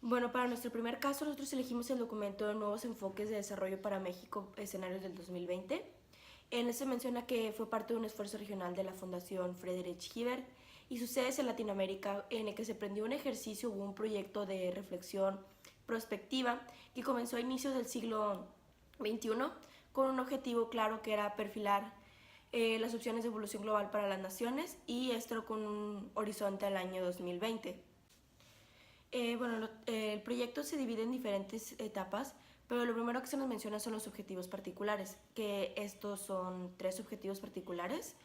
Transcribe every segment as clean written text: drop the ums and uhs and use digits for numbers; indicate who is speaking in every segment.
Speaker 1: Bueno, para nuestro primer caso, nosotros elegimos el documento de Nuevos Enfoques de Desarrollo para México, escenarios del 2020. En ese menciona que fue parte de un esfuerzo regional de la Fundación Friedrich Ebert y su sede es en Latinoamérica, en el que se prendió un ejercicio o un proyecto de reflexión prospectiva que comenzó a inicios del siglo XXI con un objetivo claro que era perfilar las opciones de evolución global para las naciones y esto con un horizonte al año 2020. El proyecto se divide en diferentes etapas, pero lo primero que se nos menciona son los objetivos particulares, que estos son 3 objetivos particulares.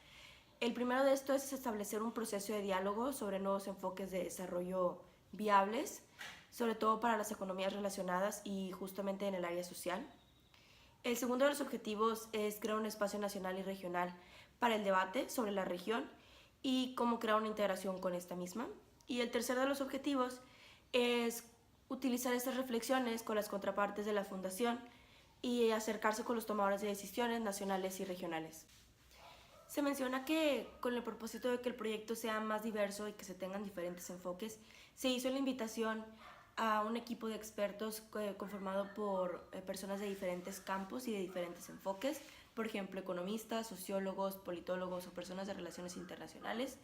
Speaker 1: El primero de estos es establecer un proceso de diálogo sobre nuevos enfoques de desarrollo viables, sobre todo para las economías relacionadas y justamente en el área social. El segundo de los objetivos es crear un espacio nacional y regional para el debate sobre la región y cómo crear una integración con esta misma. Y el tercero de los objetivos es utilizar estas reflexiones con las contrapartes de la Fundación y acercarse con los tomadores de decisiones nacionales y regionales. Se menciona que con el propósito de que el proyecto sea más diverso y que se tengan diferentes enfoques, se hizo la invitación a un equipo de expertos conformado por personas de diferentes campos y de diferentes enfoques, por ejemplo, economistas, sociólogos, politólogos o personas de relaciones internacionales,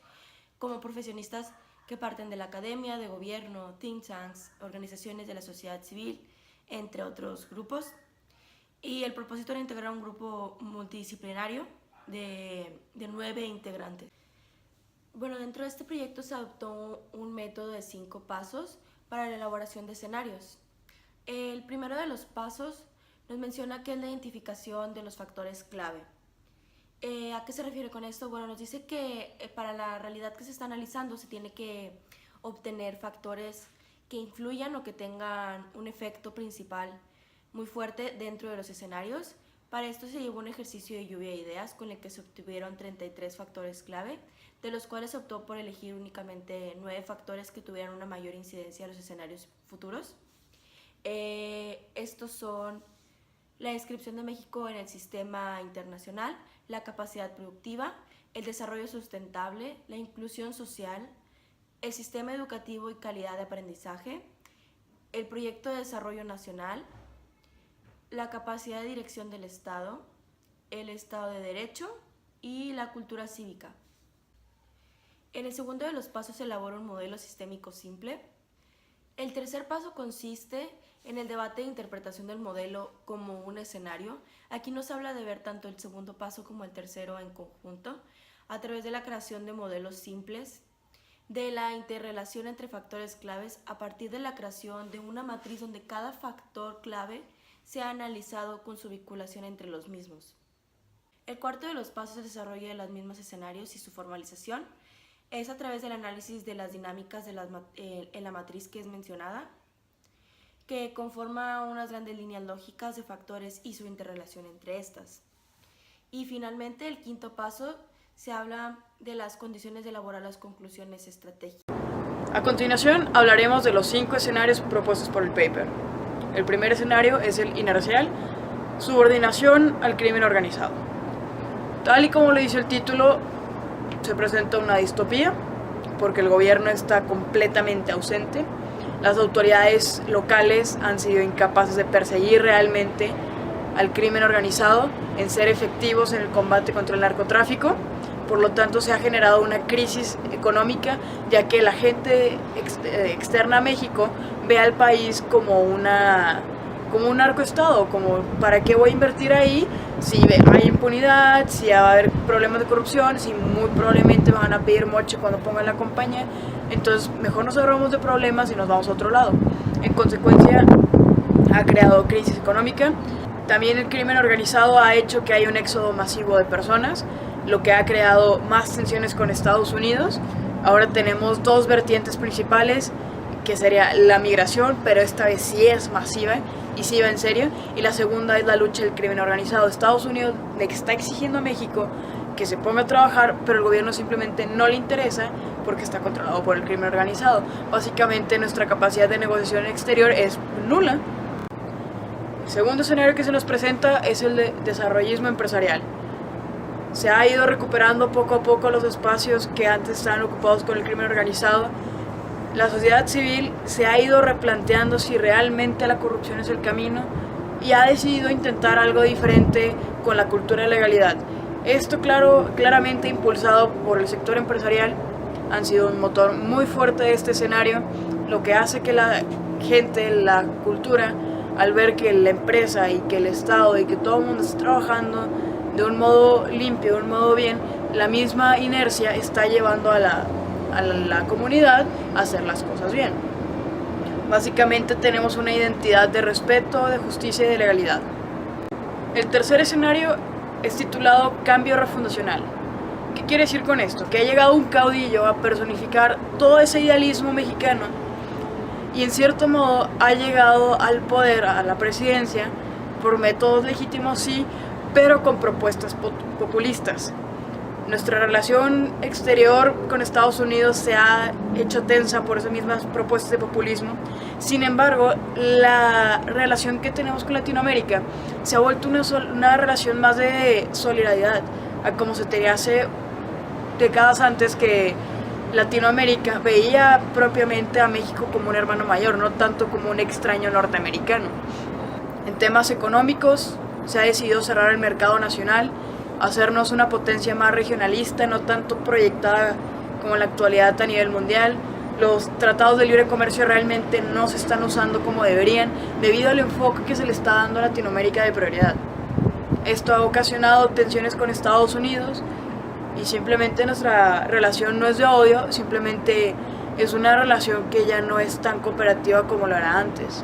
Speaker 1: como profesionistas que parten de la academia, de gobierno, think tanks, organizaciones de la sociedad civil, entre otros grupos. Y el propósito era integrar un grupo multidisciplinario de 9 integrantes. Bueno, dentro de este proyecto se adoptó un método de 5 pasos para la elaboración de escenarios. El primero de los pasos nos menciona que es la identificación de los factores clave. ¿A qué se refiere con esto? Bueno, nos dice que para la realidad que se está analizando se tiene que obtener factores que influyan o que tengan un efecto principal muy fuerte dentro de los escenarios. Para esto se llevó un ejercicio de lluvia de ideas con el que se obtuvieron 33 factores clave, de los cuales se optó por elegir únicamente 9 factores que tuvieran una mayor incidencia en los escenarios futuros. Estos son la inscripción de México en el sistema internacional, la capacidad productiva, el desarrollo sustentable, la inclusión social, el sistema educativo y calidad de aprendizaje, el proyecto de desarrollo nacional, la capacidad de dirección del Estado, el Estado de Derecho y la cultura cívica. En el segundo de los pasos se elabora un modelo sistémico simple. El tercer paso consiste en el debate de interpretación del modelo como un escenario. Aquí nos habla de ver tanto el segundo paso como el tercero en conjunto, a través de la creación de modelos simples, de la interrelación entre factores claves a partir de la creación de una matriz donde cada factor clave sea analizado con su vinculación entre los mismos. El cuarto de los pasos es el desarrollo de los mismos escenarios y su formalización. Es a través del análisis de las dinámicas en la matriz que es mencionada, que conforma unas grandes líneas lógicas de factores y su interrelación entre estas. Y finalmente, el quinto paso, se habla de las condiciones de elaborar las conclusiones estratégicas.
Speaker 2: A continuación, hablaremos de los 5 escenarios propuestos por el paper. El primer escenario es el inercial, subordinación al crimen organizado. Tal y como le dice el título, se presenta una distopía, porque el gobierno está completamente ausente. Las autoridades locales han sido incapaces de perseguir realmente al crimen organizado, en ser efectivos en el combate contra el narcotráfico. Por lo tanto, se ha generado una crisis económica, ya que la gente externa a México ve al país como un narcoestado, como ¿para qué voy a invertir ahí si hay impunidad, si va a haber problemas de corrupción, si muy probablemente van a pedir moche cuando pongan la compañía? Entonces mejor nos ahorramos de problemas y nos vamos a otro lado. En consecuencia, ha creado crisis económica. También el crimen organizado ha hecho que haya un éxodo masivo de personas, lo que ha creado más tensiones con Estados Unidos. Ahora tenemos 2 vertientes principales, que sería la migración, pero esta vez sí es masiva y sí va en serio, y la segunda es la lucha del crimen organizado. Estados Unidos le está exigiendo a México que se ponga a trabajar, pero el gobierno simplemente no le interesa porque está controlado por el crimen organizado. Básicamente nuestra capacidad de negociación exterior es nula. El segundo escenario que se nos presenta es el de desarrollismo empresarial. Se ha ido recuperando poco a poco los espacios que antes estaban ocupados con el crimen organizado. la sociedad civil se ha ido replanteando si realmente la corrupción es el camino y ha decidido intentar algo diferente con la cultura de legalidad. Esto claramente impulsado por el sector empresarial, han sido un motor muy fuerte de este escenario, lo que hace que la gente, la cultura, al ver que la empresa y que el Estado y que todo el mundo está trabajando de un modo limpio, de un modo bien, la misma inercia está llevando a la comunidad a hacer las cosas bien. Básicamente tenemos una identidad de respeto, de justicia y de legalidad. El tercer escenario es titulado Cambio Refundacional. ¿Qué quiere decir con esto? Que ha llegado un caudillo a personificar todo ese idealismo mexicano y en cierto modo ha llegado al poder, a la presidencia, por métodos legítimos sí, pero con propuestas populistas. Nuestra relación exterior con Estados Unidos se ha hecho tensa por esas mismas propuestas de populismo. Sin embargo, la relación que tenemos con Latinoamérica se ha vuelto una relación más de solidaridad, a como se tenía hace décadas antes, que Latinoamérica veía propiamente a México como un hermano mayor, no tanto como un extraño norteamericano. En temas económicos, se ha decidido cerrar el mercado nacional, hacernos una potencia más regionalista, no tanto proyectada como en la actualidad a nivel mundial. Los tratados de libre comercio realmente no se están usando como deberían, debido al enfoque que se le está dando a Latinoamérica de prioridad. Esto ha ocasionado tensiones con Estados Unidos y simplemente nuestra relación no es de odio, simplemente es una relación que ya no es tan cooperativa como lo era antes.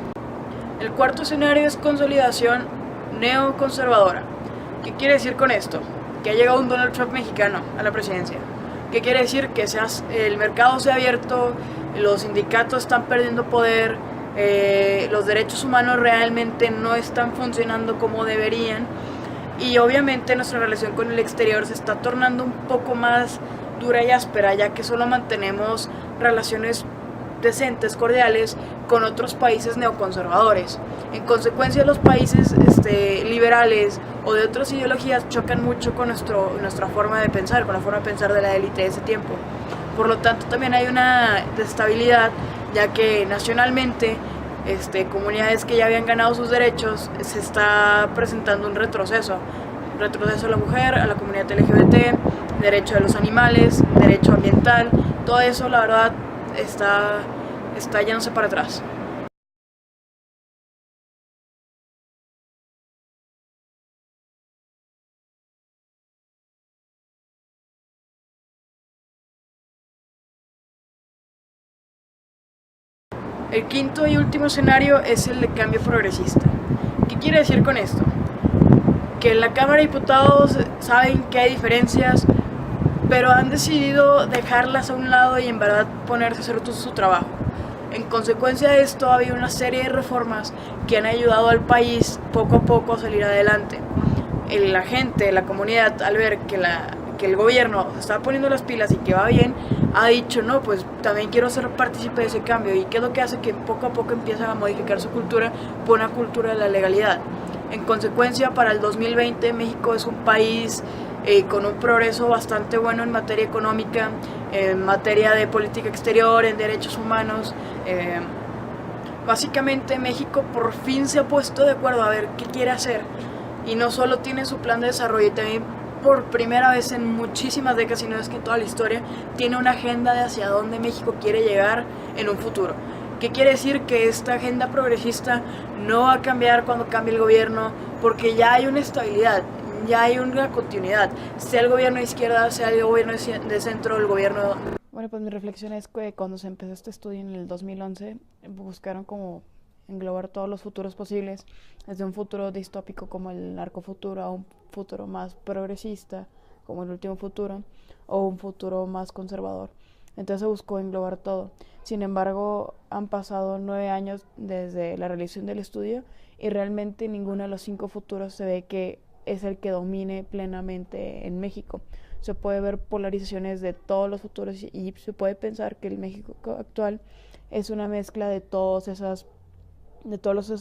Speaker 2: El cuarto escenario es consolidación neoconservadora. ¿Qué quiere decir con esto? Que ha llegado un Donald Trump mexicano a la presidencia. ¿Qué quiere decir? Que el mercado se ha abierto, los sindicatos están perdiendo poder, los derechos humanos realmente no están funcionando como deberían y obviamente nuestra relación con el exterior se está tornando un poco más dura y áspera, ya que solo mantenemos relaciones decentes, cordiales con otros países neoconservadores. En consecuencia, los países liberales o de otras ideologías chocan mucho con nuestra forma de pensar, con la forma de pensar de la élite de ese tiempo. Por lo tanto, también hay una desestabilidad, ya que nacionalmente comunidades que ya habían ganado sus derechos se está presentando un retroceso a la mujer, a la comunidad LGBT, derecho de los animales, derecho ambiental, todo eso la verdad está yéndose para atrás. El quinto y último escenario es el de cambio progresista. ¿Qué quiere decir con esto? Que en la Cámara de Diputados saben que hay diferencias, pero han decidido dejarlas a un lado y en verdad ponerse a hacer su trabajo. En consecuencia de esto, ha habido una serie de reformas que han ayudado al país poco a poco a salir adelante. La gente, la comunidad, al ver que el gobierno está poniendo las pilas y que va bien, ha dicho, no, pues también quiero ser partícipe de ese cambio. ¿Y qué es lo que hace? Que poco a poco empiezan a modificar su cultura por una cultura de la legalidad. En consecuencia, para el 2020, México es un país con un progreso bastante bueno en materia económica, en materia de política exterior, en derechos humanos. Básicamente, México por fin se ha puesto de acuerdo a ver qué quiere hacer. Y no solo tiene su plan de desarrollo, y también por primera vez en muchísimas décadas, si no es que en toda la historia, tiene una agenda de hacia dónde México quiere llegar en un futuro. ¿Qué quiere decir? Que esta agenda progresista no va a cambiar cuando cambie el gobierno, porque ya hay una estabilidad, ya hay una continuidad, sea el gobierno de izquierda, sea el gobierno de centro, el gobierno...
Speaker 3: Bueno, pues mi reflexión es que cuando se empezó este estudio en el 2011, buscaron como englobar todos los futuros posibles, desde un futuro distópico como el narcofuturo a un futuro más progresista como el último futuro, o un futuro más conservador. Entonces se buscó englobar todo. Sin embargo, han pasado 9 años desde la realización del estudio y realmente ninguno de los 5 futuros se ve que es el que domine plenamente en México. Se puede ver polarizaciones de todos los futuros y se puede pensar que el México actual es una mezcla de todos esos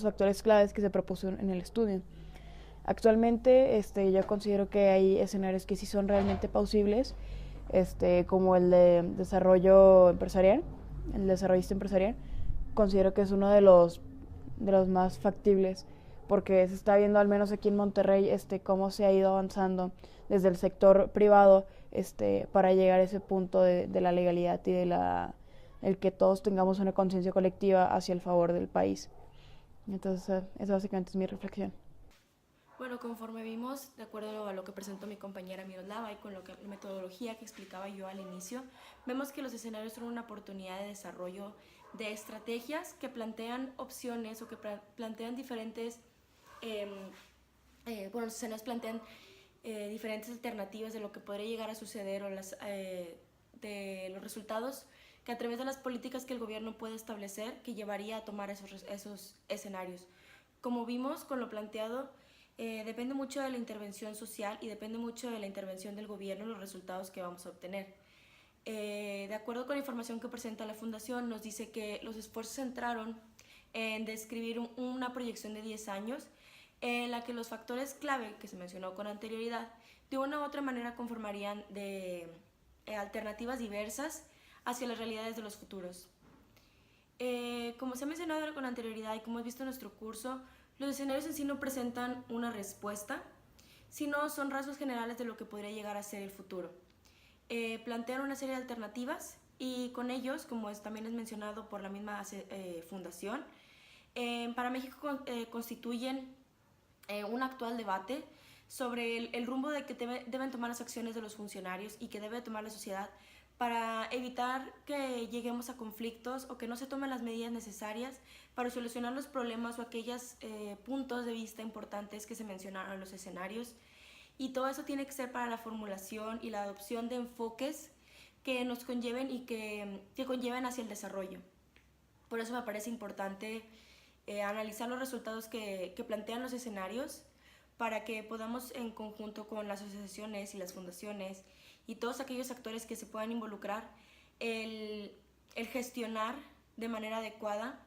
Speaker 3: factores claves que se propusieron en el estudio. Actualmente yo considero que hay escenarios que sí son realmente plausibles, como el de desarrollo empresarial, el desarrollista empresarial, considero que es uno de los más factibles, porque se está viendo al menos aquí en Monterrey cómo se ha ido avanzando desde el sector privado para llegar a ese punto de la legalidad y el que todos tengamos una conciencia colectiva hacia el favor del país. Entonces, esa básicamente es mi reflexión.
Speaker 1: Bueno, conforme vimos, de acuerdo a lo que presentó mi compañera Miroslava y con la metodología que explicaba yo al inicio, vemos que los escenarios son una oportunidad de desarrollo de estrategias que plantean opciones o que plantean diferentes, los escenarios plantean diferentes alternativas de lo que podría llegar a suceder o de los resultados que a través de las políticas que el gobierno puede establecer que llevaría a tomar esos escenarios. Como vimos con lo planteado, depende mucho de la intervención social y depende mucho de la intervención del gobierno los resultados que vamos a obtener. De acuerdo con la información que presenta la Fundación, nos dice que los esfuerzos se centraron en describir una proyección de 10 años en la que los factores clave que se mencionó con anterioridad de una u otra manera conformarían de alternativas diversas hacia las realidades de los futuros. Como se ha mencionado con anterioridad y como hemos visto en nuestro curso, los escenarios en sí no presentan una respuesta, sino son rasgos generales de lo que podría llegar a ser el futuro. Plantean una serie de alternativas y con ellos, como también es mencionado por la misma fundación, para México constituyen un actual debate sobre el rumbo de que deben tomar las acciones de los funcionarios y que debe tomar la sociedad para evitar que lleguemos a conflictos o que no se tomen las medidas necesarias para solucionar los problemas o aquellos puntos de vista importantes que se mencionaron en los escenarios. Y todo eso tiene que ser para la formulación y la adopción de enfoques que nos conlleven y que conlleven hacia el desarrollo. Por eso me parece importante analizar los resultados que plantean los escenarios para que podamos en conjunto con las asociaciones y las fundaciones y todos aquellos actores que se puedan involucrar el gestionar de manera adecuada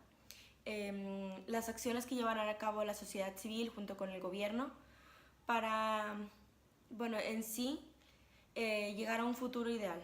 Speaker 1: las acciones que llevarán a cabo la sociedad civil junto con el gobierno para, en sí, llegar a un futuro ideal.